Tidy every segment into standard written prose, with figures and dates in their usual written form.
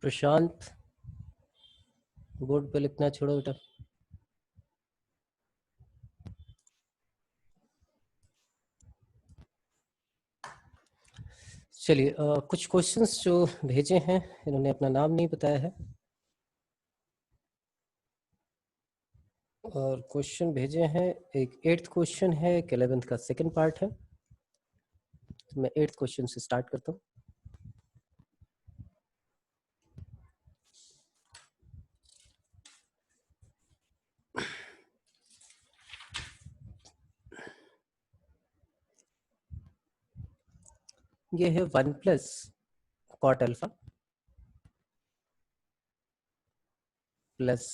प्रशांत board पे लिखना छोड़ो बेटा। चलिए कुछ क्वेश्चंस जो भेजे हैं, इन्होंने अपना नाम नहीं बताया है और क्वेश्चन भेजे हैं। एक 8th क्वेश्चन है, एक 11th का सेकंड पार्ट है। तो मैं 8th क्वेश्चन से स्टार्ट करता हूँ। ये है 1 plus cot alpha plus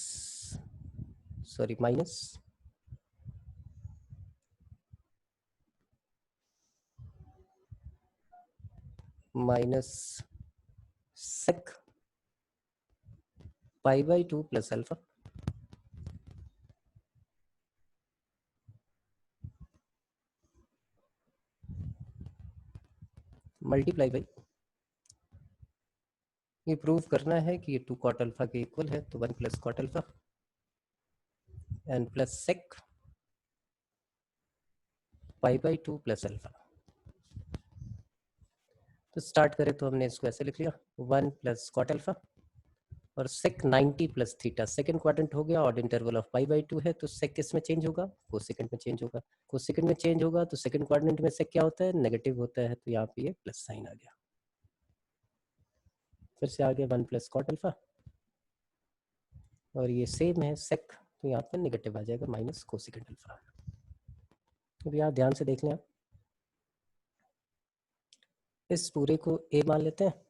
minus sec pi by 2 plus alpha multiply by, ये प्रूव करना है कि ये 2 कॉट अल्फा के इक्वल है, तो 1 plus cot alpha and plus sec pi by 2 plus alpha. तो स्टार्ट करें तो हमने इसको ऐसे लिख लिया 1 प्लस कॉट अल्फा और सेक 90 प्लस थीटा, सेकंड क्वाड्रेंट हो गया, odd interval of pi by 2 है, तो सेक किस में चेंज होगा? कोसेकेंड में चेंज होगा। कोसेकेंड में चेंज होगा तो सेकंड क्वाड्रेंट में सेक क्या होता है? नेगेटिव होता है, तो यहाँ पे ये प्लस साइन आ गया। फिर से आ गया 1 प्लस कॉट अल्फा और ये सेम है सेक, तो यहाँ पर नेगेटिव आ जाएगा माइनस कोसेकेंड अल्फा। अब यहाँ ध्यान से देख लें आप, इस पूरे को ए मान लेते हैं,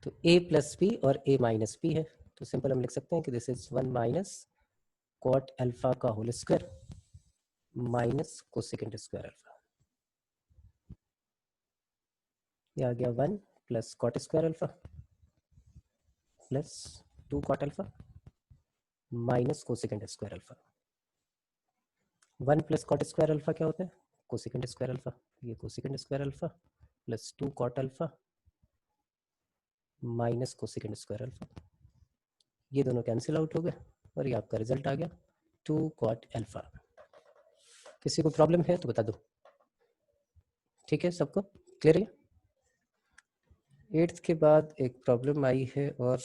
तो a प्लस बी और a माइनस बी है, तो सिंपल हम लिख सकते हैं कि this is 1 minus cot alpha का whole square minus cosecant square alpha. ये आ गया 1 plus cot square alpha plus 2 cot alpha minus cosecant square alpha. 1 plus cot square alpha क्या होता है? Cosecant square alpha. ये cosecant square alpha plus 2 cot alpha minus cosecant square alpha, ये दोनों cancel out हो गए और ये आपका रिजल्ट आ गया 2 कॉट अल्फा। किसी को प्रॉब्लम है तो बता दो। ठीक है, सबको क्लियर है? 8th के बाद एक प्रॉब्लम आई है और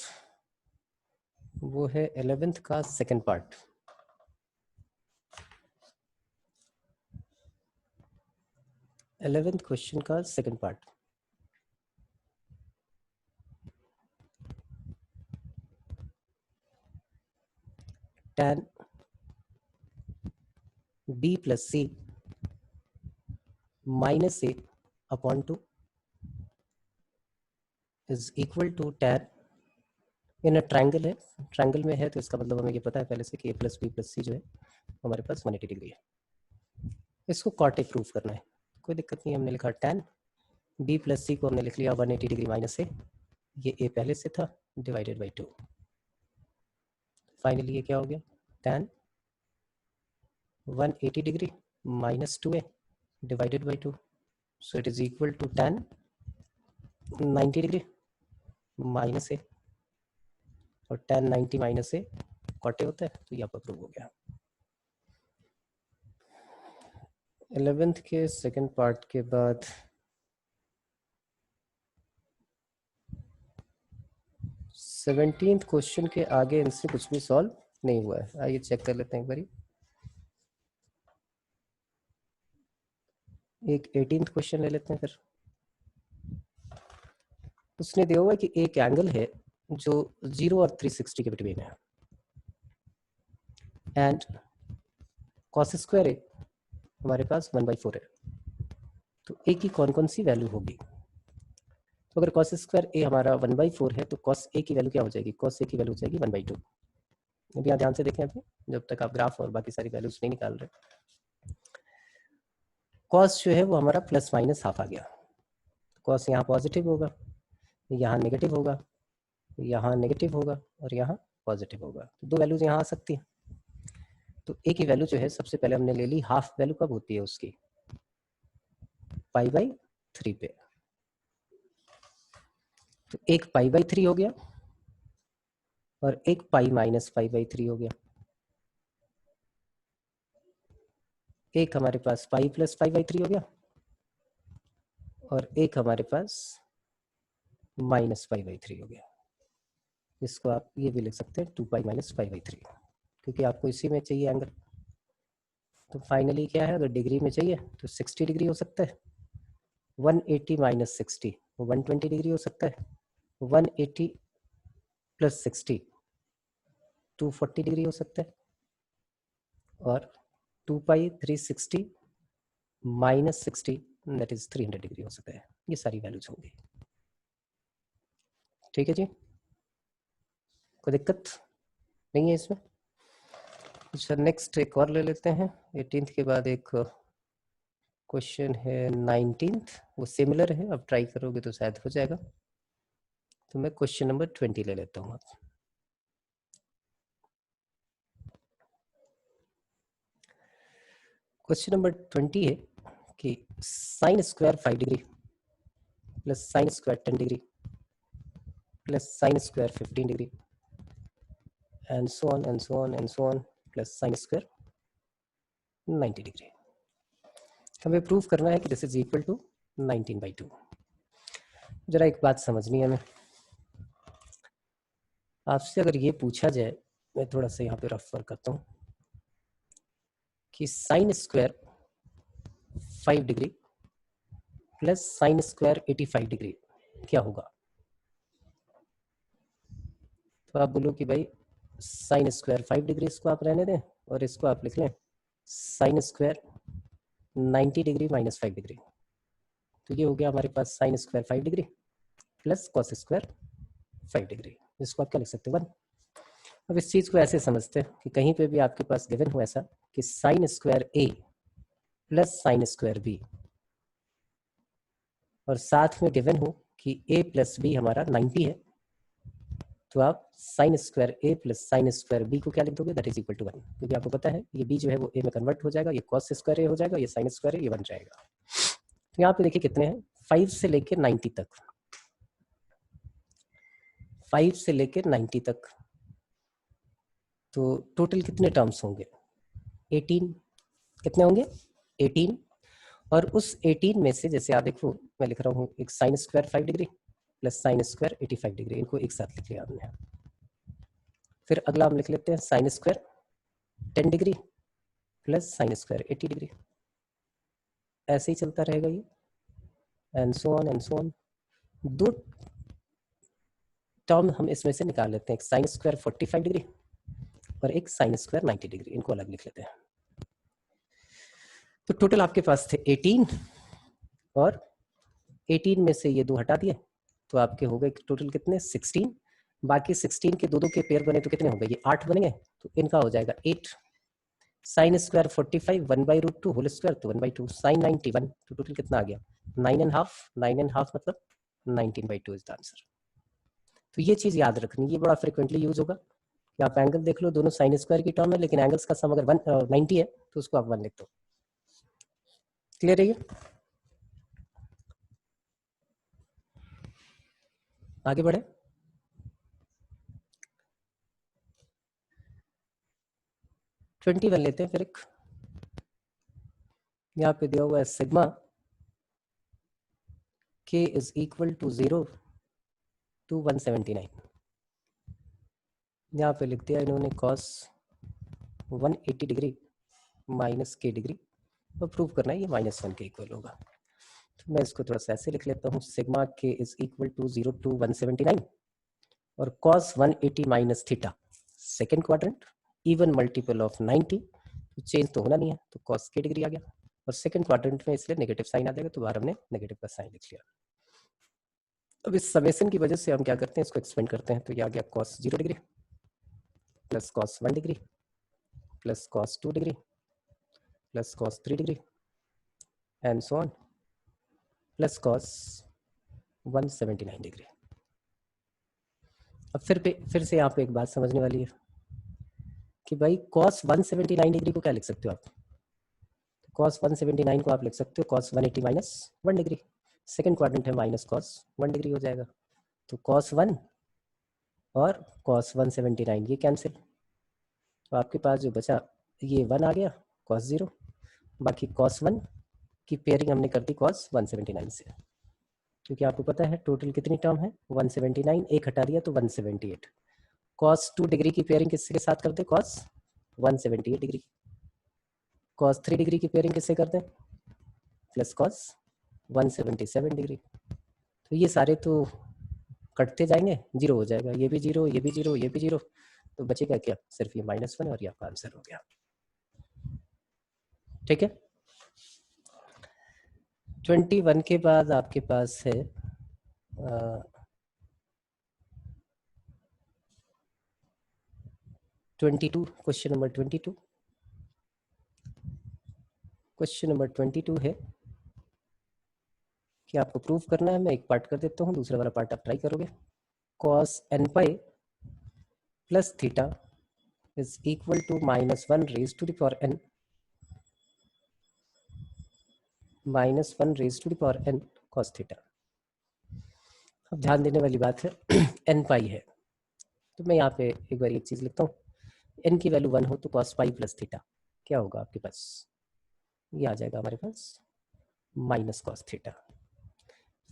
वो है 11th का सेकंड पार्ट। क्वेश्चन का second part. tan b plus C minus A upon 2 is equal to tan, in triangle है, ट्राइंगल में है तो इसका मतलब हमें ये पता है पहले से कि a प्लस बी प्लस सी जो है हमारे पास 180 डिग्री है। इसको कॉट ए प्रूफ करना है, कोई दिक्कत नहीं, हमने लिखा tan b प्लस सी को हमने लिख लिया 180 डिग्री माइनस ए, ये a पहले से था, डिवाइडेड बाई 2। फाइनली ये क्या हो गया? tan 180 degree minus 2a divided by 2, so it is equal to tan 90 degree minus A, और tan 90 minus A cot A होता है, तो ये आपका प्रूव हो गया। 11th के सेकंड पार्ट के बाद 17th क्वेश्चन के आगे इनसे कुछ भी सॉल्व नहीं हुआ है। आइए चेक कर लेते हैं एक बारी। एक 18th क्वेश्चन ले लेते हैं फिर। उसने दिया हुआ है कि एक एंगल है जो 0 और 360 के बिटवीन है एंड कॉस स्क्वायर ए हमारे पास 1/4 है, तो ए की कौन कौन सी वैल्यू होगी? तो अगर कॉस स्क्वायर ए हमारा 1/4 है तो कॉस ए की वैल्यू क्या हो जाएगी? कॉस ए की वैल्यू हो जाएगी 1/2। अब यहाँ ध्यान से देखें अभी, जब तक आप ग्राफ और बाकी सारी वैल्यूज नहीं निकाल रहे। कॉस जो है वो हमारा प्लस माइनस हाफ आ गया, कॉस यहाँ पॉजिटिव होगा, यहाँ नेगेटिव होगा, यहाँ नेगेटिव होगा और यहाँ पॉजिटिव होगा, तो दो वैल्यूज यहाँ आ सकती हैं। तो ए की वैल्यू जो है सबसे पहले हमने ले ली हाफ वैल्यू, कब होती है उसकी? पाई बाई 3 पे। तो एक पाई बाई 3 हो गया और एक पाई माइनस पाई बाई 3 हो गया। एक हमारे पास पाई प्लस पाई बाई 3 हो गया और एक हमारे पास माइनस पाई बाई 3 हो गया। इसको आप ये भी लिख सकते हैं 2 पाई माइनस पाई बाई 3, क्योंकि आपको इसी में चाहिए एंगल। तो फाइनली क्या है, अगर डिग्री में चाहिए तो 60 डिग्री हो सकता है, 180 माइनस 60 120 डिग्री हो सकता है, 180 प्लस 60 240 डिग्री हो सकता है, और 2 पाई 360 माइनस 60 दैट इज 300 डिग्री हो सकता है। ये सारी वैल्यूज होंगी। ठीक है जी, कोई दिक्कत नहीं है इसमें। अच्छा, नेक्स्ट एक और ले लेते हैं। 18th के बाद एक क्वेश्चन है 19th, वो सिमिलर है, अब ट्राई करोगे तो शायद हो जाएगा। तो मैं क्वेश्चन नंबर 20 ले लेता हूँ। क्वेश्चन नंबर 20 है कि sign square 5 degree plus sine square 10 degree plus sine square 15 degree and so on and so on and so on plus sine square 90 degree. हमें प्रूव करना है कि दिस इज इक्वल टू 19/2। जरा एक बात समझनी है हमें, आपसे अगर ये पूछा जाए, मैं थोड़ा सा यहाँ पे रफ वर्क करता हूँ, कि sign square 5 degree plus sine square 85 degree क्या होगा, तो आप बोलो कि भाई साइन स्क्वायर 5 डिग्री इसको आप रहने दें और इसको आप लिख लें sine square 90 degree minus 5 degree. तो ये हो गया हमारे पास sine square 5 degree plus cos square 5 degree. इसको आप क्या लिख सकते हैं 1। अब इस चीज़ को ऐसे समझते हैं कि कहीं पे भी आपके पास गिवन हो ऐसा कि साइन स्क्वायर ए प्लस साइन स्क्वायर बी, और साथ में गिवन हो कि a प्लस बी हमारा 90 है, तो आप साइन स्क्वायर ए प्लस साइन स्क्वायर बी को क्या लिख दोगे, दैट इज इक्वल टू 1, क्योंकि आपको पता है ये b जो है वो a में कन्वर्ट हो जाएगा, ये कॉस स्क्वायर ए हो जाएगा, ये साइन स्क्वायर ए, ये 1 जाएगा। तो यहाँ पे देखिए कितने हैं, 5 से लेकर 90 तक, 5 से लेकर 90 तक, तो टोटल कितने टर्म्स होंगे 18। कितने होंगे 18, और उस 18 में से जैसे आप देखो मैं लिख रहा हूँ एक sign square 5 degree plus sine square 85 degree, इनको एक साथ लिख लिया हमने। फिर अगला हम लिख लेते हैं sine square 10 degree plus sine square 80 degree, ऐसे ही चलता रहेगा ये, and so on and so on. दो टर्म हम इसमें से निकाल लेते हैं, एक साइन स्क्वायर 45 डिग्री और एक साइन स्क्वायर 90 डिग्री, इनको अलग लिख लेते हैं। तो टोटल आपके पास थे 18, और 18 में से ये 2 हटा दिए तो आपके हो गए टोटल कितने 16। बाकी 16 के 2 के पेयर बने तो कितने हो गए, ये 8 बनेंगे, तो इनका हो जाएगा 8। साइन स्क्वायर 45 1/√2 होल स्क्वायर, तो 1/2 साइन 91, तो टोटल कितना आ गया 9.5, 9.5 मतलब 19/2 इज द आंसर। तो ये चीज याद रखनी, ये बड़ा फ्रिक्वेंटली यूज होगा कि आप एंगल देख लो दोनों साइन स्क्वायर की टर्म है, लेकिन एंगल्स का सम अगर 90 है तो उसको आप 1 लिख दो। क्लियर है ये, आगे बढ़े। ट्वेंटी वन लेते हैं फिर। एक यहाँ पे दिया हुआ है sigma k is equal to 0 to 179। यहाँ पे लिख दिया इन्होंने cos 180 degree minus k degree, और प्रूव करना है ये -1 के इक्वल होगा। तो मैं इसको थोड़ा सा ऐसे लिख लेता हूँ, sigma k is equal to 0 to 179, और cos 180 minus theta second quadrant even multiple of 90, तो चेंज तो होना नहीं है, तो cos k डिग्री आ गया, और सेकेंड क्वाड्रेंट में इसलिए नेगेटिव साइन आ जाएगा, तो बाहर हमने नेगेटिव का साइन लिख लिया। अब इस समेशन की वजह से हम क्या करते हैं, इसको एक्सपेंड करते हैं, तो ये आ गया cos 0 degree plus cos 1 degree plus cos 2 degree plus cos 3 degree and so on plus cos 179 degree. अब फिर से यहाँ पे एक बात समझने वाली है कि भाई cos 179 डिग्री को क्या लिख सकते हो आप, cos 179 को आप लिख सकते हो cos 180 minus 1 degree, second quadrant है माइनस cos 1 डिग्री हो जाएगा, तो cos 1 और cos 179 ये कैंसिल, तो आपके पास जो बचा ये 1 आ गया cos 0, बाकी cos 1 की पेयरिंग हमने कर दी cos 179 से, क्योंकि आपको पता है टोटल कितनी टर्म है 179, एक हटा दिया तो 178। cos 2 डिग्री की पेयरिंग किसके साथ कर दे cos 178 डिग्री, cos 3 डिग्री की पेयरिंग किससे कर दें प्लस cos 177 डिग्री। तो ये सारे तो कटते जाएंगे, जीरो हो जाएगा, ये भी जीरो, ये भी जीरो, ये भी जीरो, तो बचेगा क्या सिर्फ ये -1 और ये आपका आंसर हो गया। ठीक है, 21 के बाद आपके पास है 22, क्वेश्चन नंबर 22। क्वेश्चन नंबर 22 है कि आपको प्रूव करना है, मैं एक पार्ट कर देता हूँ, दूसरा वाला पार्ट आप ट्राई करोगे। cos n pi plus theta is equal to -1 raise to the power n -1 raise to the power n cos theta. अब ध्यान देने वाली बात है n पाई है, तो मैं यहाँ पे एक बार एक चीज़ लिखता हूँ, n की वैल्यू 1 हो तो cos पाई प्लस थीटा क्या होगा आपके पास, ये आ जाएगा हमारे पास माइनस cos थीटा।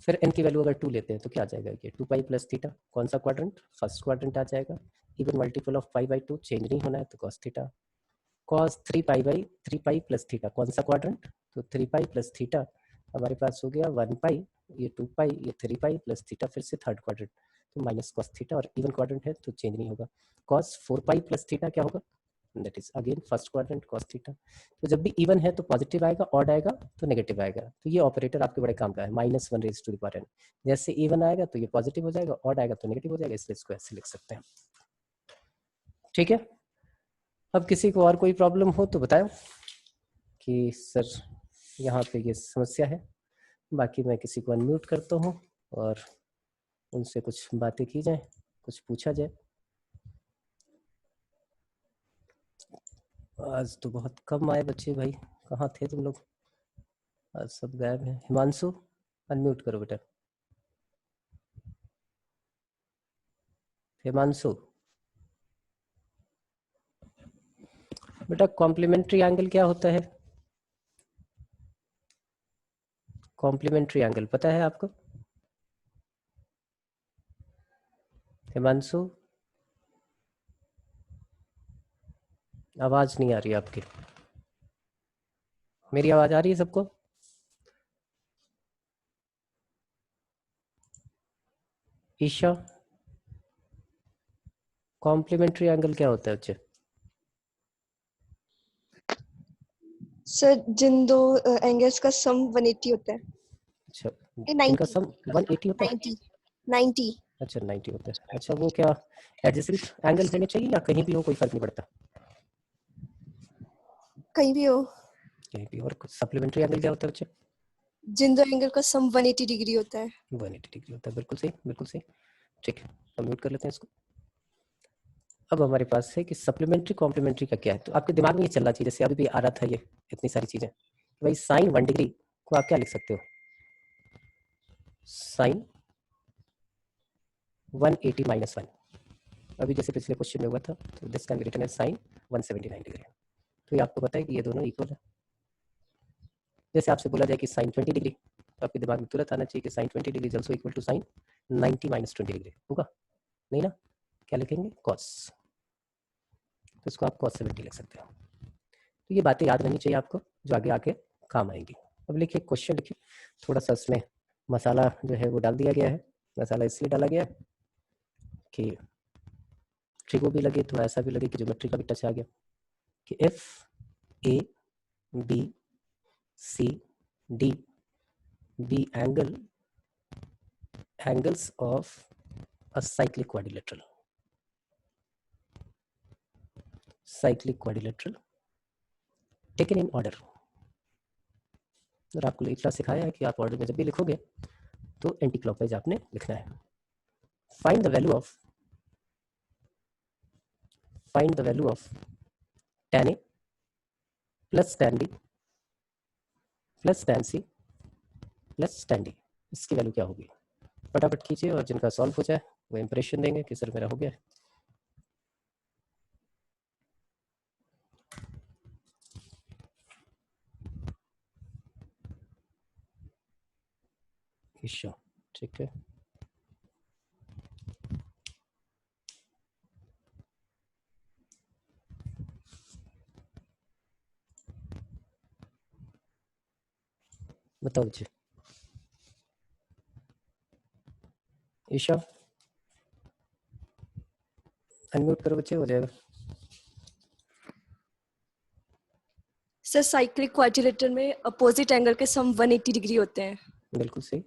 फिर n की वैल्यू अगर 2 लेते हैं तो क्या आ जाएगा, ये 2 पाई प्लस थीटा, कौन सा क्वाड्रेंट, फर्स्ट क्वाड्रेंट आ जाएगा, even multiple of pi by 2, change नहीं होना है तो cos theta. cos 3 pi by 3 pi plus theta, कौन सा क्वाड्रेंट, तो 3 पाई प्लस थीटा हमारे पास हो गया 1 पाई, ये 2 पाई, ये 3 पाई प्लस थीटा, फिर से थर्ड क्वाड्रेंट तो माइनस cos थीटा, और इवन क्वाड्रेंट है तो चेंज नहीं होगा। cos 4 पाई प्लस थीटा क्या होगा, that is again first quadrant cos theta. तो जब भी इवन है तो पॉजिटिव आएगा, ऑड आएगा तो नेगेटिव आएगा, तो ये ऑपरेटर आपके बड़े काम का है, -1 raise to the power n। जैसे इवन आएगा तो ये पॉजिटिव हो जाएगा, ऑड आएगा तो नेगेटिव हो जाएगा, इसलिए इसको ऐसे लिख सकते हैं। ठीक है, अब किसी को और कोई प्रॉब्लम हो तो बताओ कि सर यहाँ पे ये समस्या है, बाकी मैं किसी को अनम्यूट करता हूँ और उनसे कुछ बातें की जाए, कुछ पूछा जाए। आज तो बहुत कम आए बच्चे भाई, कहाँ थे तुम लोग, आज सब गायब हैं। हिमांशु अनम्यूट करो बेटा, हिमांशु बेटा कॉम्प्लीमेंट्री एंगल क्या होता है, कॉम्प्लीमेंट्री एंगल पता है आपको हिमांशु, आवाज नहीं आ रही आपकी, मेरी आवाज आ रही है सबको, ईशा कॉम्प्लीमेंट्री एंगल क्या होता है बच्चे, सर जिन दो एंगल्स का सम 180 होता है। अच्छा ए, इनका 90 सम 180 होता है, 90 अच्छा 90 होता है, अच्छा वो क्या एडजेसेंट एंगल होने चाहिए या कहीं भी हो कोई फर्क नहीं पड़ता, कहीं भी हो, कहीं भी। और सप्लीमेंट्री एंगल क्या होता है बच्चे, जिन दो एंगल का सम 180 डिग्री होता है। 180 डिग्री होता है, बिल्कुल सही बिल्कुल सही। ठीक है, हम म्यूट कर लेते हैं इसको। अब हमारे पास है कि सप्लीमेंट्री कॉम्प्लीमेंट्री का क्या है, तो आपके दिमाग में ये चल रहा चाहिए, जैसे अभी भी आ रहा था ये इतनी सारी चीजें, भाई साइन 1 डिग्री को आप क्या लिख सकते हो, साइन 180 माइनस 1, अभी जैसे पिछले क्वेश्चन में हुआ था, तो this can be written as sine 179 degree. तो ये आपको पता है कि ये दोनों इक्वल है। जैसे आपसे बोला जाए कि साइन 20 डिग्री, तो आपके दिमाग में तुरंत आना चाहिए कि sine 20 degree is also equal to sine 90 minus 20 degree, होगा नहीं ना, क्या लिखेंगे कॉस, तो इसको आप cos 70 लिख सकते हो। तो ये बातें याद रहनी चाहिए आपको, जो आगे आके काम आएंगी। अब लिखिए क्वेश्चन लिखिए, थोड़ा सा इसमें मसाला जो है वो डाल दिया गया है, मसाला इसलिए डाला गया है कि ट्रिगो भी लगे तो ऐसा भी लगे कि ज्योमेट्री का भी टच आ गया, कि if A B C D be angles of a cyclic quadrilateral taken in order। और आपको इतना सिखाया है कि आप ऑर्डर में जब भी लिखोगे तो एंटी क्लॉकवाइज आपने लिखना है। Find the value of tan A plus tan B plus tan C plus tan D, इसकी वैल्यू क्या होगी, फटाफट कीजिए और जिनका सॉल्व हो जाए वो इंप्रेशन देंगे कि सर मेरा हो गया। ईशा, ठीक है। बताओ जी ईशा, अनम्यूट करो बच्चे, हो जाएगा। सर साइक्लिक क्वाड्रिलेटरल में अपोजिट एंगल के सम 180 डिग्री होते हैं। बिल्कुल सही।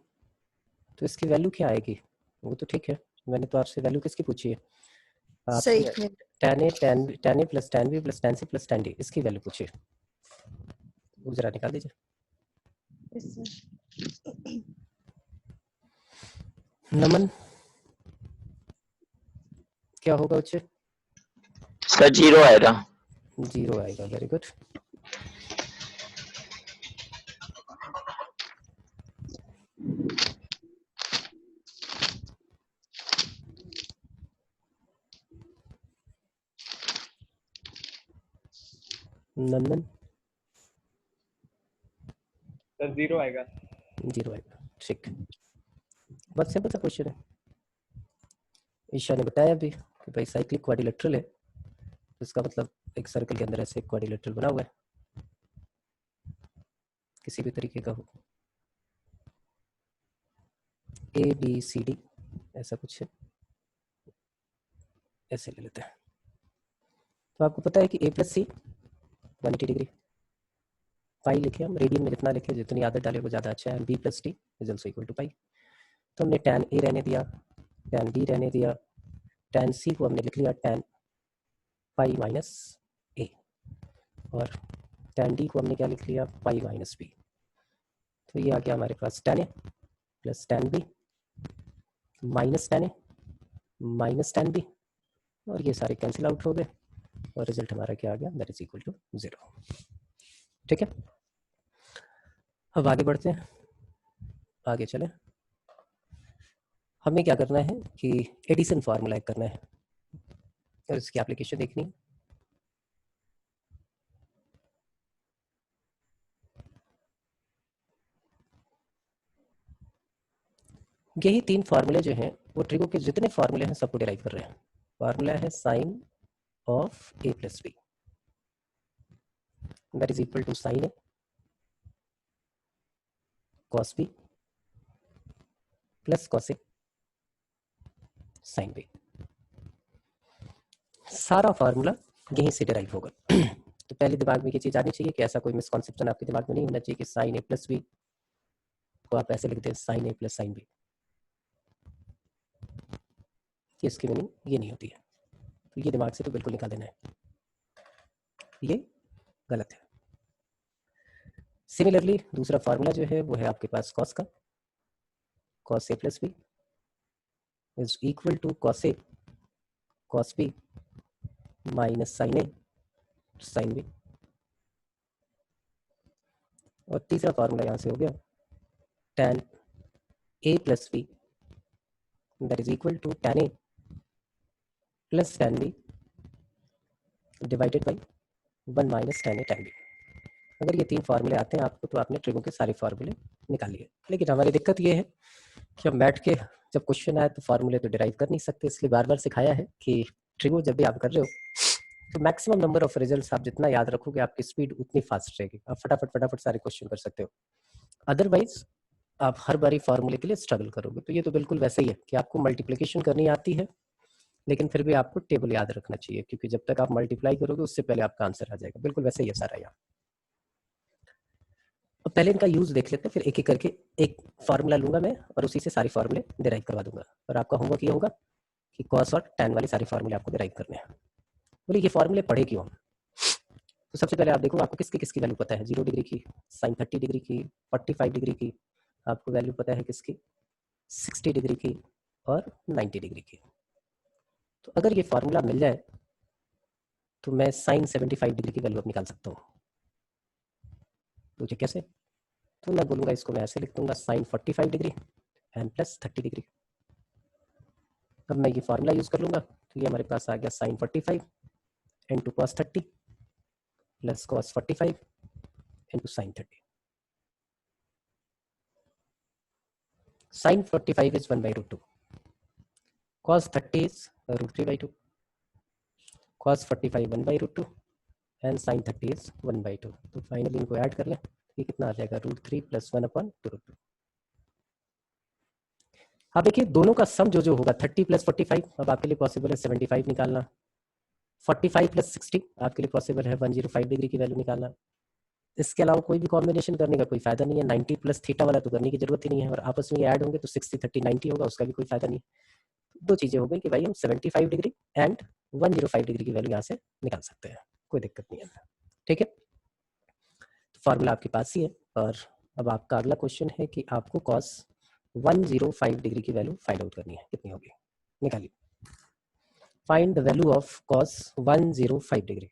तो इसकी वैल्यू क्या आएगी? वो तो ठीक है, मैंने तो आपसे वैल्यू किसकी पूछी है? सही आपसे है। tan a plus tan b plus tan c plus tan d, इसकी वैल्यू पूछिए। वो जरा निकाल दीजिए। नमन, क्या होगा बच्चे? सर 0 आएगा। 0 आएगा, वेरी गुड। नंदन, सर 0 आएगा। 0 आएगा, ठीक। बहुत सिंपल सा क्वेश्चन है। ईशा ने बताया अभी कि भाई साइक्लिक क्वाड्रिलेटरल है, तो इसका मतलब एक सर्कल के अंदर ऐसे क्वाड्रिलेटरल बना हुआ है, किसी भी तरीके का हो, ABCD ऐसा कुछ है, ऐसे ले लेते हैं। तो आपको पता है कि A प्लस सी 180 डिग्री, पाई लिखे हम, रेडियन में जितना लिखे, जितनी आदत डाले वो ज़्यादा अच्छा है। B plus T is also equal to pi. तो हमने tan A रहने दिया, tan B रहने दिया, tan C को हमने लिख लिया tan पाई माइनस A, और tan D को हमने क्या लिख लिया, पाई माइनस B। तो ये आ गया हमारे पास tan A plus tan B minus tan A minus tan B, और ये सारे कैंसिल आउट हो गए, और रिजल्ट हमारा क्या आ गया, दैट इज इक्वल टू 0। ठीक है, अब आगे बढ़ते हैं, आगे चलें। हमें क्या करना है कि एडिशन फार्मूला करना है, और इसकी एप्लीकेशन देखनी है। यही 3 फार्मूले जो हैं वो ट्रिगो के जितने फार्मूले हैं सबको डिराइव कर रहे हैं। फार्मूला है sine of A plus B, that is equal to sine A cos B plus cos A sine B। सारा फार्मूला यहीं से डिराइव होगा। तो पहले दिमाग में ये चीज आनी चाहिए कि ऐसा कोई मिसकॉन्सेप्शन आपके दिमाग में नहीं होना चाहिए कि साइन A प्लस बी को आप ऐसे लिख दें sine A plus sine B, इसकी मीनिंग ये नहीं होती है। तो ये दिमाग से तो बिल्कुल निकाल देना है, ये गलत है। सिमिलरली दूसरा फार्मूला जो है वो है आपके पास कॉस का, cos A plus B is equal to cos A cos B minus sine A sine B। और तीसरा फार्मूला यहाँ से हो गया tan A plus B that is equal to tan A plus tan B divided by 1 minus tan A tan B। अगर ये 3 फार्मूले आते हैं आपको तो आपने ट्रिगो के सारे फार्मूले निकाल लिए। लेकिन हमारी दिक्कत ये है कि हम बैठ के जब क्वेश्चन आए तो फार्मूले तो डिराइव कर नहीं सकते, इसलिए बार बार सिखाया है कि ट्रिगो जब भी आप कर रहे हो तो मैक्सिमम नंबर ऑफ रिजल्ट्स आप जितना याद रखोगे आपकी स्पीड उतनी फास्ट रहेगी, आप फटाफट सारे क्वेश्चन कर सकते हो। अदरवाइज आप हर बारी फार्मूले के लिए स्ट्रगल करोगे। तो ये तो बिल्कुल वैसे ही है कि आपको मल्टीप्लिकेशन करनी आती है, लेकिन फिर भी आपको टेबल याद रखना चाहिए, क्योंकि जब तक आप मल्टीप्लाई करोगे उससे पहले आपका आंसर आ जाएगा। बिल्कुल वैसे ही है सारा यहाँ। अब पहले इनका यूज देख लेते हैं, फिर एक एक करके एक फार्मूला लूंगा मैं और उसी से सारे फार्मूले डिराइव करवा दूंगा। और आपका होमवर्क ये होगा कि कॉस और टैन वाले सारे फार्मूले आपको डिराइव करने हैं। बोले ये फार्मूले पढ़े क्यों हम? तो सबसे पहले आप देखो आपको किसकी किसकी वैल्यू पता है। 0 डिग्री की, साइन 30 डिग्री की, 45 डिग्री की, आपको वैल्यू पता है किसकी, 60 डिग्री की और 90 डिग्री की। तो अगर ये फार्मूला मिल जाए तो मैं साइन 75 डिग्री की वैल्यू अब निकाल सकता हूँ। तो कैसे? तो मैं बोलूँगा इसको मैं ऐसे लिख दूंगा sine 45 degree and plus 30 degree. अब मैं ये फार्मूला यूज कर लूंगा, तो ये हमारे पास आ गया sine 45 into cos 30 plus cos 45 into sine 30। Sine 45 is 1/√2, cos 30 is √3/2, cos 45 1/√2 and sine 30 is 1/2। तो फाइनली इनको ऐड कर लें, ये कितना आ जाएगा √3 + 1/√2। अब देखिए दोनों का सम जो होगा 30 + 45, अब आपके लिए पॉसिबल है 75 निकालना। 45 + 60 आपके लिए पॉसिबल है 105 डिग्री की वैल्यू निकालना। इसके अलावा कोई भी कॉम्बिनेशन करने का कोई फायदा नहीं है। 90 + थीटा वाला तो करने की जरूरत ही नहीं है, और आपस में ऐड होंगे तो 60 30 90 होगा, उसका भी कोई फायदा नहीं। दो चीजें हो गई कि भाई हम 75 डिग्री एंड 105 डिग्री की वैल्यू यहाँ से निकाल सकते हैं, कोई दिक्कत नहीं है। ठीक है, तो फार्मूला आपके पास ही है। और अब आपका अगला क्वेश्चन है कि आपको cos 105 डिग्री की वैल्यू फाइंड आउट करनी है, कितनी होगी, निकालिए। Find the value of cos 105 degree.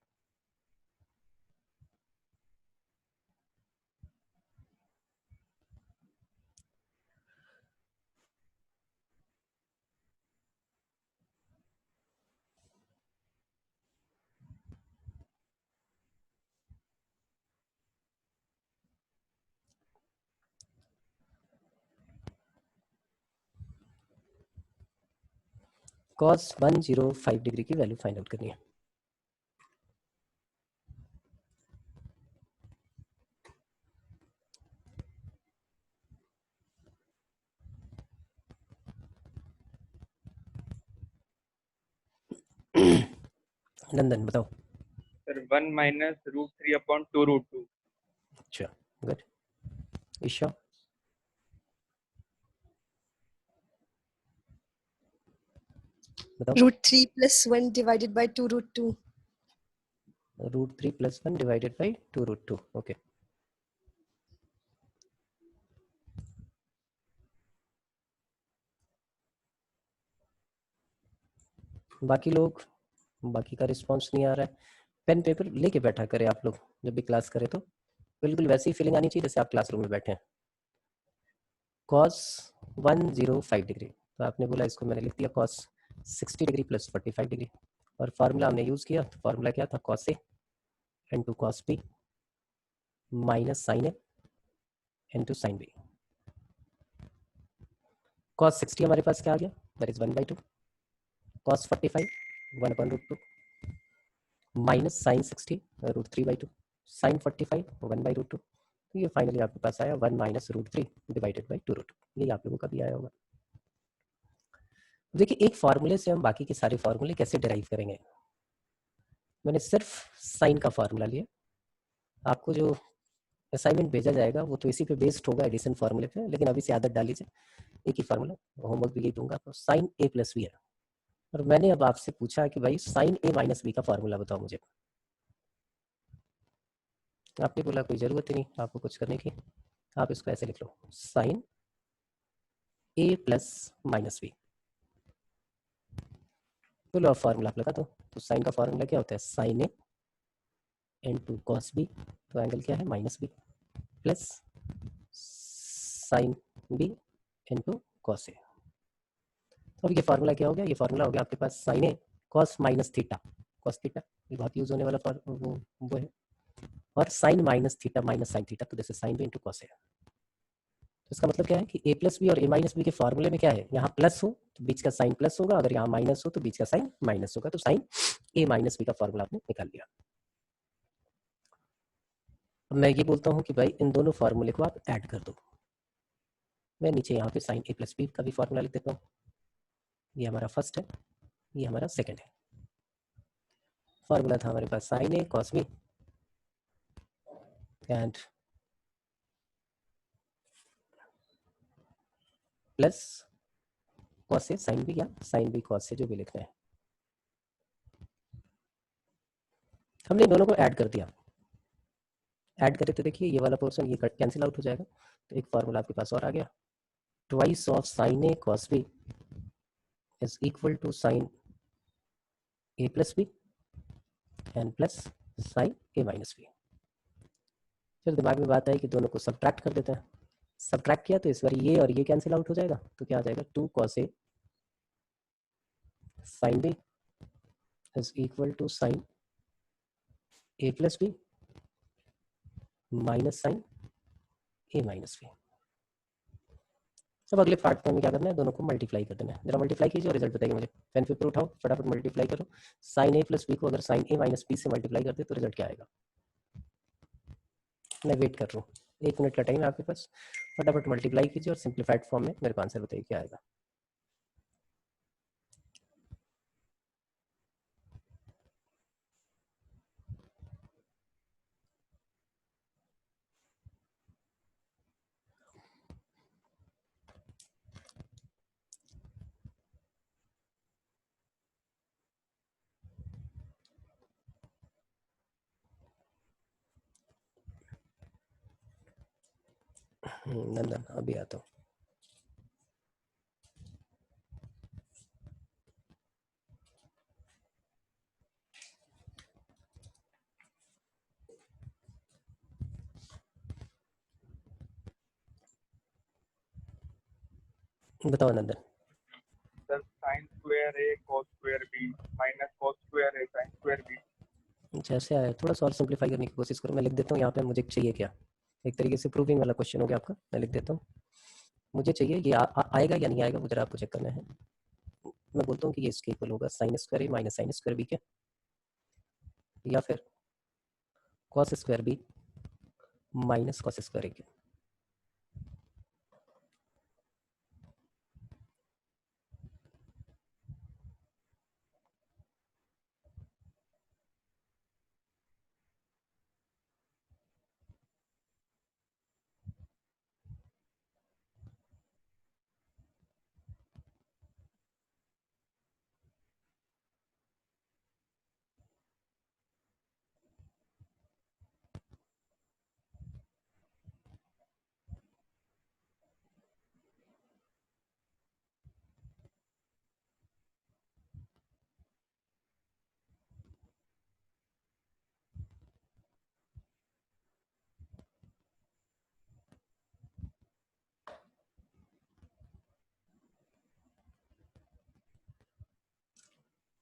cos 105 degree की वैल्यू फाइंड आउट करनी है। नंदन बताओ। सर 1 - √3/2√2। अच्छा, गुड। ईशा, बताओ। √3 + 1 divided by 2√2. √3 + 1 divided by 2√2। Okay, बाकी लोग, बाकी का रिस्पांस नहीं आ रहा है। पेन पेपर लेके बैठा करें आप लोग, जब भी क्लास करें तो बिल्कुल वैसी ही फीलिंग आनी चाहिए जैसे आप क्लासरूम में बैठे हैं। cos 105 डिग्री, तो आपने बोला, इसको मैंने लिख दिया cos 60 डिग्री + 45 डिग्री, और फार्मूला हमने यूज किया, तो फार्मूला क्या था, cos A into cos B minus sine A into sine B। cos 60 हमारे पास क्या आ गया, that is 1/2, cos 45 1/√2 minus sine 60 √3/2, sine 45 1/√2। तो ये फाइनली आपके पास आया 1 - √3 डिवाइडेड बाई 2√2। ये आप लोगों का भी आया होगा। देखिए एक फार्मूले से हम बाकी के सारे फार्मूले कैसे डिराइव करेंगे। मैंने सिर्फ साइन का फार्मूला लिया, आपको जो असाइनमेंट भेजा जाएगा वो तो इसी पे बेस्ड होगा, एडिशन फार्मूले पे, लेकिन अभी से आदत डाल लीजिए, एक ही फार्मूला, होमवर्क भी यही दूंगा। तो साइन A + B है, और मैंने अब आपसे पूछा कि भाई साइन A - B का फार्मूला बताओ मुझे। आपने बोला कोई जरूरत ही नहीं आपको कुछ करने की, आप इसको ऐसे लिख लो, साइन A + -B। बोलो अब फार्मूला आप लगा दो। तो साइन का फार्मूला क्या होता है, sine A into cos B, तो एंगल क्या है -B, plus sine B into cos A। अब ये फार्मूला क्या हो गया, ये फार्मूला हो गया आपके पास sine A cos -theta, cos theta ये बहुत यूज होने वाला वो है, और sine -theta minus sine theta, तो जैसे sine B into cos A। तो इसका मतलब क्या है कि A + B और A - B के फार्मूले में क्या है, यहाँ प्लस हो तो बीच का साइन प्लस होगा, अगर यहाँ माइनस हो तो बीच का साइन माइनस होगा। तो साइन A - B का फार्मूला आपने निकाल लिया। अब मैं ये बोलता हूँ कि भाई इन दोनों फार्मूले को आप ऐड कर दो। मैं नीचे यहाँ पे साइन A + B का भी फार्मूला लिख देता हूँ। ये हमारा फर्स्ट है, ये हमारा सेकंड है। फार्मूला था हमारे पास sine A cos B and plus cos A sin B या sin B cos A, जो भी लिखना है। हमने दोनों को ऐड कर दिया। ऐड करें तो देखिए ये वाला पोर्शन ये कट कैंसिल आउट हो जाएगा, तो एक फार्मूला आपके पास और आ गया, twice of sine A cos B is equal to sine A + B and plus sine A - B। फिर दिमाग में बात आई कि दोनों को सब्ट्रैक्ट कर देते हैं। सब्ट्रैक्ट किया तो इस बार ये और ये कैंसिल आउट हो जाएगा, तो क्या आ जाएगा 2 cos A sin B is equal to sine A plus B minus sine A minus B. सब अगले पार्ट में हमें क्या करना है, दोनों को मल्टीप्लाई कर देना है। जरा मल्टीप्लाई कीजिए और रिजल्ट बताइए मुझे। पेन पेपर उठाओ, फटाफट मल्टीप्लाई करो। साइन A प्लस बी को अगर साइन A माइनस बी से मल्टीप्लाई करते तो रिजल्ट क्या आएगा? मैं वेट कर रहा हूँ, 1 मिनट का टाइम है आपके पास, फटाफट मल्टीप्लाई कीजिए और सिंप्लीफाइड फॉर्म में मेरे को आंसर बताइए क्या आएगा। नंदन अभी आता हूँ। बताओ Nandan. Sir sine square A cos square B minus cos square A sin square B. जैसे आया थोड़ा सा और सिंप्लीफाई करने की कोशिश करो। मैं लिख देता हूँ यहाँ पे मुझे चाहिए क्या, एक तरीके से प्रूविंग वाला क्वेश्चन हो गया आपका। मैं लिख देता हूँ मुझे चाहिए ये आएगा या नहीं आएगा, वो जरा आपको चेक करना है। मैं बोलता हूँ कि ये इसके इक्वल होगा sine square A minus sine square B के, या फिर cos square B minus cos square A के।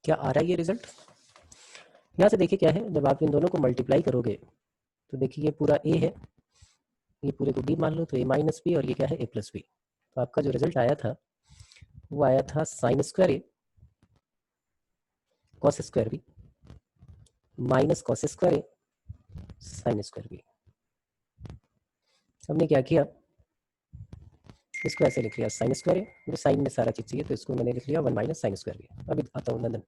क्या आ रहा है ये रिजल्ट? यहाँ से देखिए क्या है, जब आप इन दोनों को मल्टीप्लाई करोगे तो देखिए ये पूरा ए है, ये पूरे को बी मान लो, तो ए माइनस बी और ये क्या है ए प्लस बी। तो आपका जो रिजल्ट आया था वो आया था sine square A cos square B minus cos square A sine square B. हमने क्या किया, इसको ऐसे लिख लिया साइन स्क्वायर ए, मुझे साइन में सारा चीज चाहिए तो इसको मैंने लिख लिया 1 माइनस साइन स्क्वायर बी। अभी आता हूँ नंदन।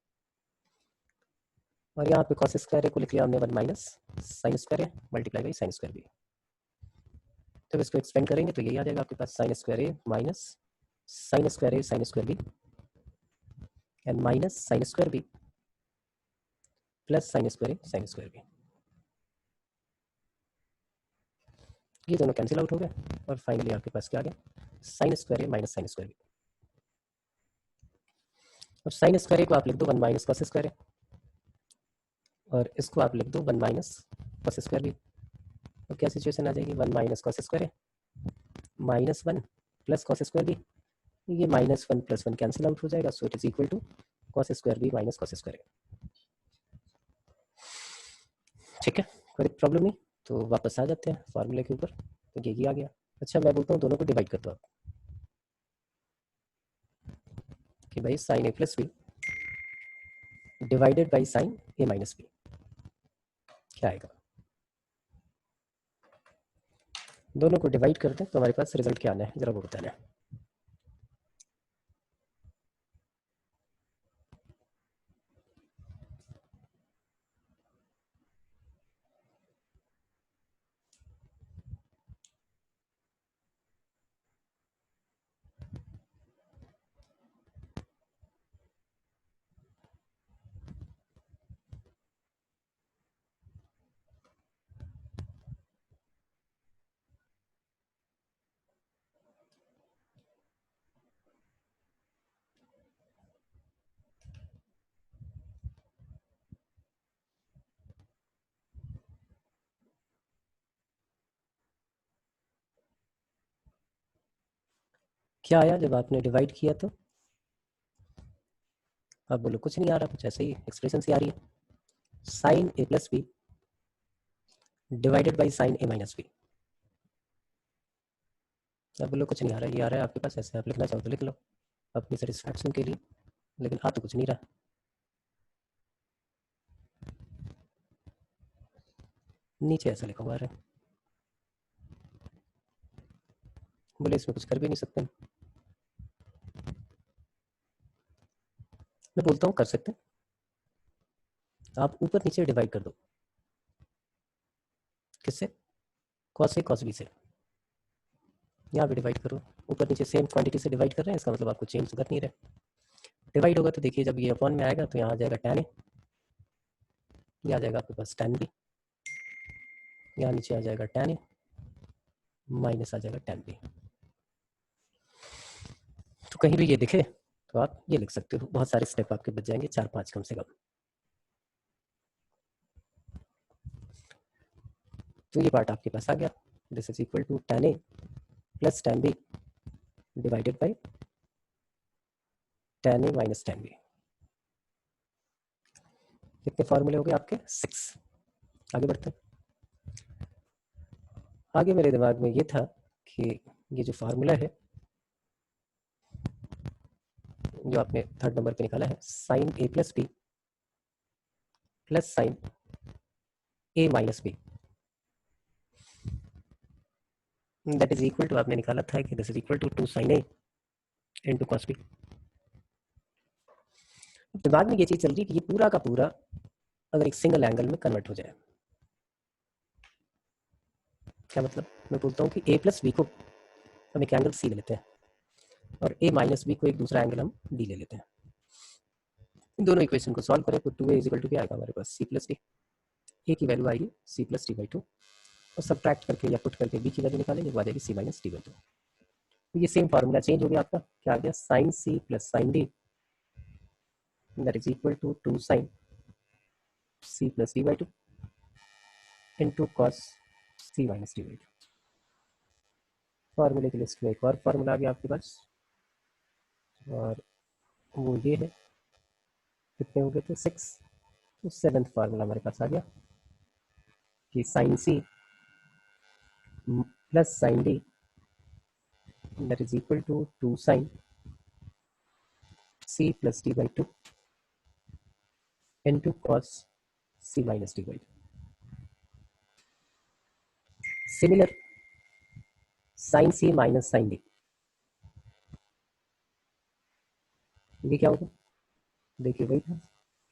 और यहाँ पे कॉस स्क्वायर ए को लिख लिया हमने 1 minus sine square A multiply by sine square B. तो इसको एक्सपेंड करेंगे तो यही आ जाएगा आपके पास sine square A minus sine square A sine square B and minus sine square B plus sine square A sine square B. ये दोनों कैंसिल आउट हो गए और फाइनली आपके पास क्या आ गया, sign square A minus sine square B. और साइन स्क्वायर ए को आप लिख दो 1 माइनस कॉस स्क्वायर ए और इसको आप लिख दो 1 माइनस कॉस स्क्वायर बी। तो क्या सिचुएशन आ जाएगी, 1 minus cos square A minus 1 plus cos square B. ये माइनस 1 प्लस 1 कैंसिल आउट हो जाएगा, so it is equal to cos square B minus cos square A. ठीक है, कोई प्रॉब्लम नहीं। तो वापस आ जाते हैं फार्मूले के ऊपर, तो यही आ गया। अच्छा मैं बोलता हूँ दोनों को डिवाइड कर दो आप कि भाई sine A plus B divided by sine A minus B क्या आएगा। दोनों को डिवाइड करते हैं तो हमारे पास रिजल्ट क्या आना है, जरा वो बताना है। क्या आया जब आपने डिवाइड किया तो? आप बोलो कुछ नहीं आ रहा, कुछ ऐसे ही एक्सप्रेशन सी आ रही है। Sine A plus B divided by sine A minus B. आप बोलो कुछ नहीं आ रहा, ये आ रहा है आपके पास, ऐसे आप लिखना चाहो तो लिख लो अपनी सेटिस्फैक्शन के लिए, लेकिन आ तो कुछ नहीं रहा। नीचे ऐसा लिखा हुआ है, बोले इसमें कुछ कर भी नहीं सकते। मैं बोलता हूँ कर सकते हैं, आप ऊपर नीचे डिवाइड कर दो। किससे? कॉस से कॉस बी से। यहाँ पे डिवाइड करो, ऊपर नीचे सेम क्वांटिटी से डिवाइड कर रहे हैं, इसका मतलब आपको चेंज कर नहीं रहे। डिवाइड होगा तो देखिए जब ये अपॉन में आएगा तो यहाँ आ जाएगा tan ए, ये आ जाएगा आपके पास tan बी, यहाँ नीचे आ जाएगा tan ए माइनस आ जाएगा tan बी। तो कहीं भी ये दिखे तो आप ये लिख सकते हो। बहुत सारे स्टेप आपके बच जाएंगे, 4-5 कम से कम। तो ये पार्ट आपके पास आ गया। This is equal to tan A plus tan B divided by tan A minus tan B. कितने फॉर्मूले हो गए आपके? 6। आगे बढ़ते हैं। आगे मेरे दिमाग में ये था कि ये जो फार्मूला है जो आपने 3rd नंबर पे निकाला है, sine A plus B plus sine A minus B, that is equal to, आपने निकाला था कि this is equal to 2 sine A into cos B. दिमाग में ये चीज चल रही है कि ये पूरा का पूरा अगर एक सिंगल एंगल में कन्वर्ट हो जाए। क्या मतलब? मैं बोलता हूँ कि ए प्लस बी को हम एक एंगल सी ले लेते हैं और ए माइनस बी को एक दूसरा एंगल हम डी ले लेते हैं। इन दोनों इक्वेशन को सॉल्व करें तो 2a इज इक्वल टू क्या आएगा हमारे पास? सी प्लस डी। ए की वैल्यू आएगी सी प्लस डी बाई 2 और सब्ट्रैक्ट करके या पुट करके बी की वैल्यू निकालेंगे, वो आ जाएगी सी माइनस डी बाई 2। तो ये सेम फार्मूला चेंज हो गया आपका, क्या आ गया? Sine C plus sine D that is equal to 2 sine C plus D by 2 into cos C minus D by 2। फार्मूले की लिस्ट में एक और फार्मूला आ गया आपके पास और वो ये है। कितने हो गए थे? 6। तो 7th फार्मूला हमारे पास आ गया कि sine C plus sine D that is equal to 2 sine c plus D by 2 into cos c minus D by 2। Similar sine C minus sine D, ये क्या होगा? देखिए वही था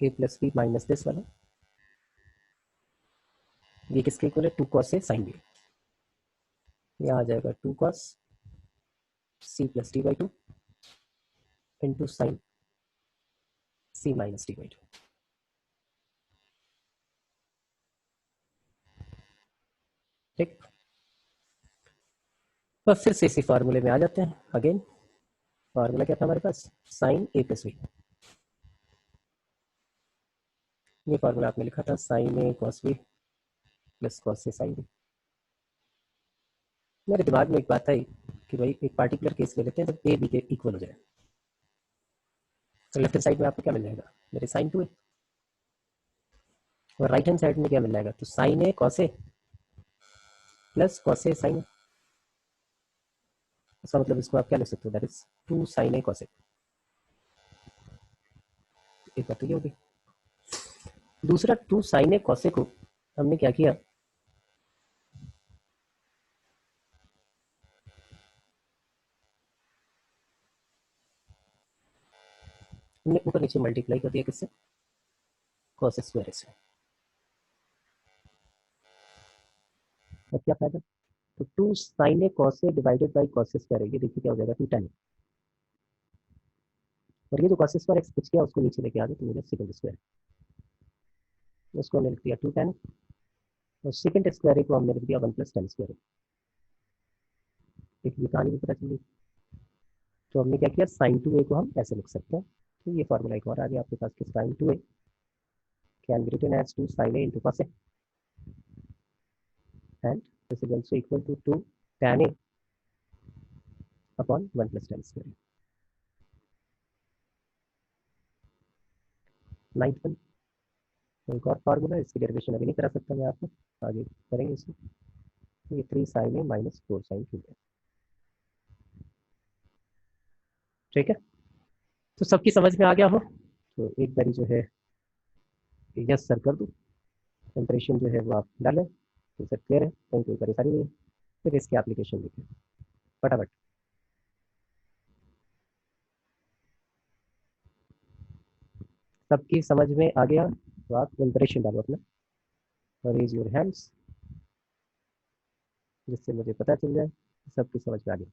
A plus B minus this वाला, ये किसके equal है? 2 कॉस से साइन बी। यहाँ आ जाएगा 2 cos C plus D by 2 into sine C minus D by 2। ठीक, तो फिर से इसी फार्मूले में आ जाते हैं। अगेन फार्मूला क्या था हमारे पास? Sign A plus B. ये फार्मूला आपने लिखा था sign A cos B plus cos से साइन बी। मेरे दिमाग में एक बात आई कि भाई एक पार्टिकुलर केस ले लेते हैं जब ए बी के इक्वल हो जाए। तो लेफ्ट हैंड साइड में आपको क्या मिल जाएगा? मेरे साइन 2 ए, और राइट हैंड साइड में क्या मिल जाएगा? तो sine A cos A plus cos A sine A. इसका मतलब इसको आप क्या लिख सकते हो? That is 2 sine A cos A. एक बात तो ये होगी। दूसरा 2 साइन ए कॉस ए को हमने क्या किया? हमने ऊपर नीचे मल्टीप्लाई कर दिया किससे? कॉस स्क्वायर से। और क्या फायदा? तो 2 sine A cos A divided by cos square, ये देखिए क्या हो जाएगा? 2 tan। और ये जो कॉस स्क्वायर एक्स कुछ किया उसको नीचे लेके आ गए तो मुझे सेकंड स्क्वायर, उसको हमने लिख दिया 2 tan और सेकंड स्क्वायर को हमने लिख दिया 1 प्लस tan स्क्वायर। एक ये कहानी भी पता चल गई। तो हमने क्या किया? साइन 2a को हम ऐसे लिख सकते हैं। तो ये फॉर्मूला एक और आ गया आपके पास कि sine 2a can be written as 2 sin a into cos a and this is also equal to 2 tan a upon 1 plus tan square. 9th one एक और फार्मूला, इसकी डेरिवेशन अभी नहीं करा सकता मैं आपको, आगे करेंगे इसको। ये 3 sin a minus 4 sin theta. ठीक है, तो सबकी समझ में आ गया हो तो एक बारी जो है यस सर कर दूँ, कंपैरिजन जो है वो आप डालें तो सर क्लियर है, कहीं कोई परेशानी नहीं है। फिर इसकी एप्लीकेशन लिखें फटाफट। सबकी समझ में आ गया तो आप कंपैरिजन डालो अपना और रेज योर हैंड्स, जिससे मुझे पता चल जाए सबकी समझ में आ गया।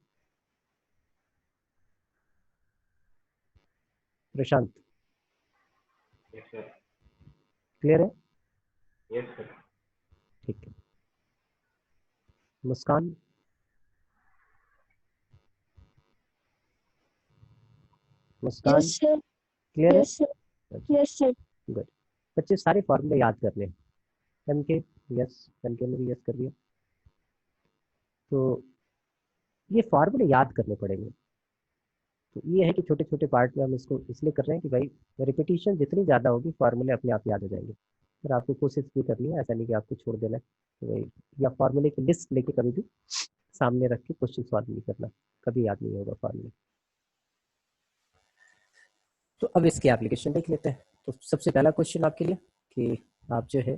प्रशांत क्लियर है? Yes sir. ठीक है। मुस्कान, मुस्कान यस सर। क्लियर है? Yes sir. Yes sir. Good. बच्चे सारे फॉर्मूले याद कर लें। एम के यस, एम के में भी यस कर दिया। तो ये फार्मूले याद करने पड़ेंगे। तो ये है कि छोटे छोटे पार्ट में हम इसको इसलिए कर रहे हैं कि भाई रिपीटिशन जितनी ज़्यादा होगी फार्मूले अपने आप याद हो जाएंगे। फिर आपको कोशिश भी करनी है, ऐसा नहीं कि आपको छोड़ देना है तो भाई, या फार्मूले की लिस्ट लेके कभी भी सामने रख के क्वेश्चन सॉल्व नहीं करना, कभी याद नहीं होगा फार्मूले। तो अब इसकी एप्लीकेशन देख लेते हैं। तो सबसे पहला क्वेश्चन आपके लिए कि आप जो है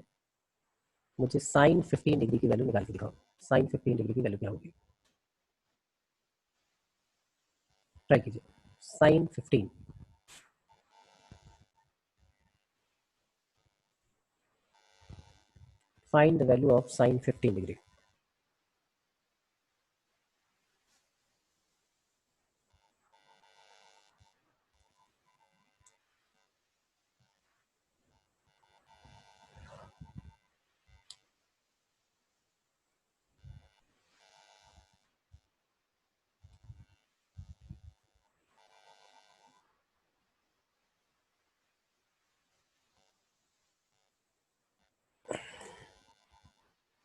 मुझे साइन 15 डिग्री की वैल्यू निकाल के दिखाओ। साइन 15 डिग्री की वैल्यू क्या होगी? ट्राई कीजिए। Sine 15, find the value of sine 15 degree.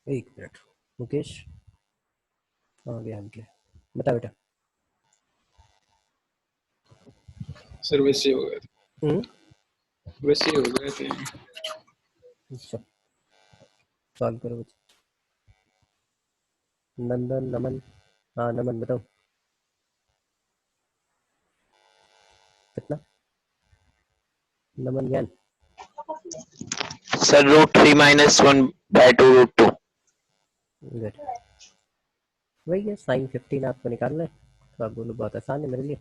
एक मिनट मुकेश, आ गया निकले, बता बेटा। सर वैसे हो गए थे, वैसे ही हो गए थे। अच्छा सॉल्व करो बच्चे। नंदन, नमन, हाँ नमन बताओ कितना? नमन ज्ञान सर √3 - 1/2 √2। गुड। वही है, साइन 15 आपको निकालना है। तो आप बोलो बहुत आसान है मेरे लिए।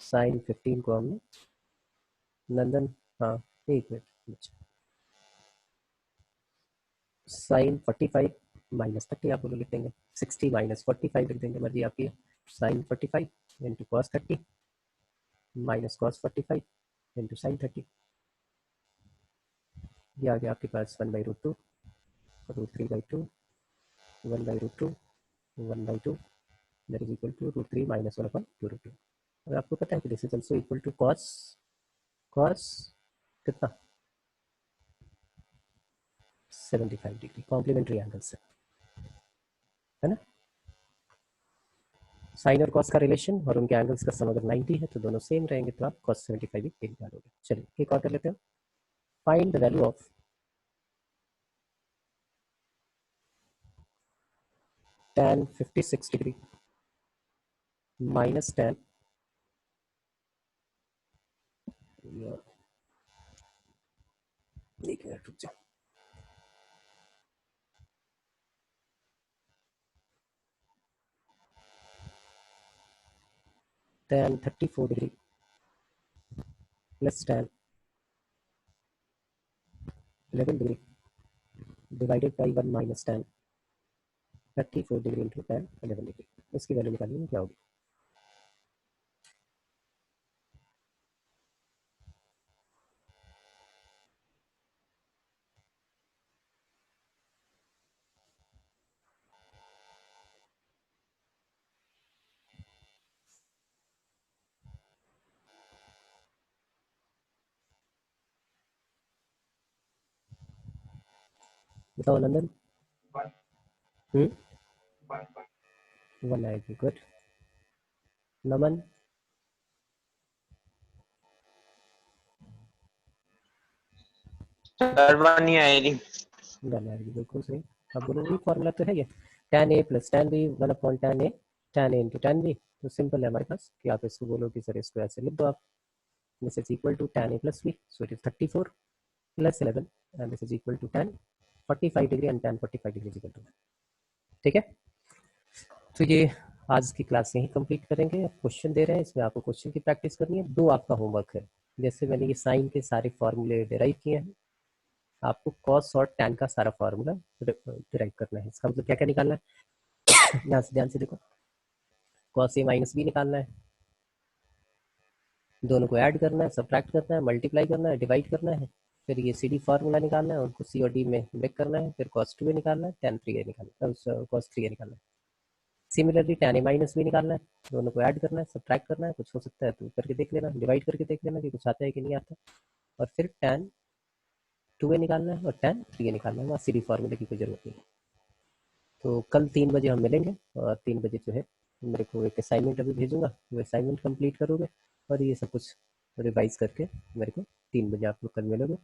साइन 15 को हमने नंदन, हाँ एक मिनट, साइन 45 माइनस 30 आप लोग लिख देंगे, 60 माइनस 45 लिख देंगे, मर्जी आपकी है। Sine 45 into cos 30 minus cos 45 into sine 30, ये आ गया आपके पास 1/√2, √3/2, 1/√2, 1/2 दैट इज इक्वल टू √3 - 1/2√2। और आपको पता है कि this is also equal to cos, cos कितना 75 डिग्री, कॉम्प्लीमेंट्री एंगल से, है ना। साइन और कॉस का रिलेशन और उनके एंगल्स का सम अगर 90 है तो दोनों सेम रहेंगे, तो आप कॉस 75 एक निकालोगे। चलिए एक और कर लेते हैं। Find the value of tan 56 degree minus tan, एक मिनट रुक जाओ, tan 34 degree plus tan 11 degree divided by 1 minus tan 34 degree into tan 11 degree. इसकी वैल्यू निकालिए क्या होगी? बताओ नंदन। 1 आएगी, गुड। नमन, सर वन ही आएगी। बिल्कुल सही। अब बोलो वही फॉर्मूला तो है ये, tan a plus tan b 1/tan a tan a into tan b। तो सिंपल है हमारे पास कि आप इसको बोलो कि सर इसको ऐसे लिख दो आप, this is equal to tan a plus b, so it is 34 plus 11 and this is equal to tan 45 degree and tan 45 degree equal to. ठीक है, तो ये आज की क्लास यहीं कंप्लीट करेंगे। क्वेश्चन दे रहे हैं, इसमें आपको क्वेश्चन की प्रैक्टिस करनी है। 2 आपका होमवर्क है, जैसे मैंने ये साइन के सारे फॉर्मूले डिराइव किए हैं, आपको कॉस और टैन का सारा फार्मूला डिराइव करना है। इसका मतलब क्या क्या निकालना है, यहाँ से ध्यान से देखो, कॉस ए माइनस बी निकालना है, दोनों को ऐड करना है, सब्ट्रैक्ट करना है, मल्टीप्लाई करना है, डिवाइड करना है, फिर ये सी डी फार्मूला निकालना है, उनको सी और डी में ब्रेक करना है, फिर कॉस 2a निकालना है, tan 3a निकालना है, कॉस 3a निकालना है। Similarly tan a minus B निकालना है, दोनों को ऐड करना है, सब्ट्रैक्ट करना है, कुछ हो सकता है तो करके देख लेना, डिवाइड करके देख लेना कि कुछ आता है कि नहीं आता, और फिर tan 2a निकालना है और tan 3a निकालना है। वहाँ सी डी फार्मूले की कोई जरूरत नहीं है। तो कल 3 बजे हम मिलेंगे, और 3 बजे जो है मेरे को एक असाइनमेंट अभी भेजूंगा, वो असाइनमेंट कंप्लीट करोगे और ये सब कुछ रिवाइज करके मेरे को 3 बजे आप लोग कल मिलोगे,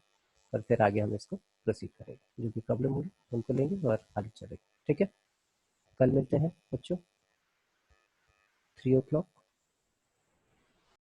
और फिर आगे हम इसको प्रोसीड करेंगे, जो भी प्रॉब्लम होगी उनको लेंगे और आगे चलेंगे। ठीक है, कल मिलते हैं बच्चों 3 o'clock।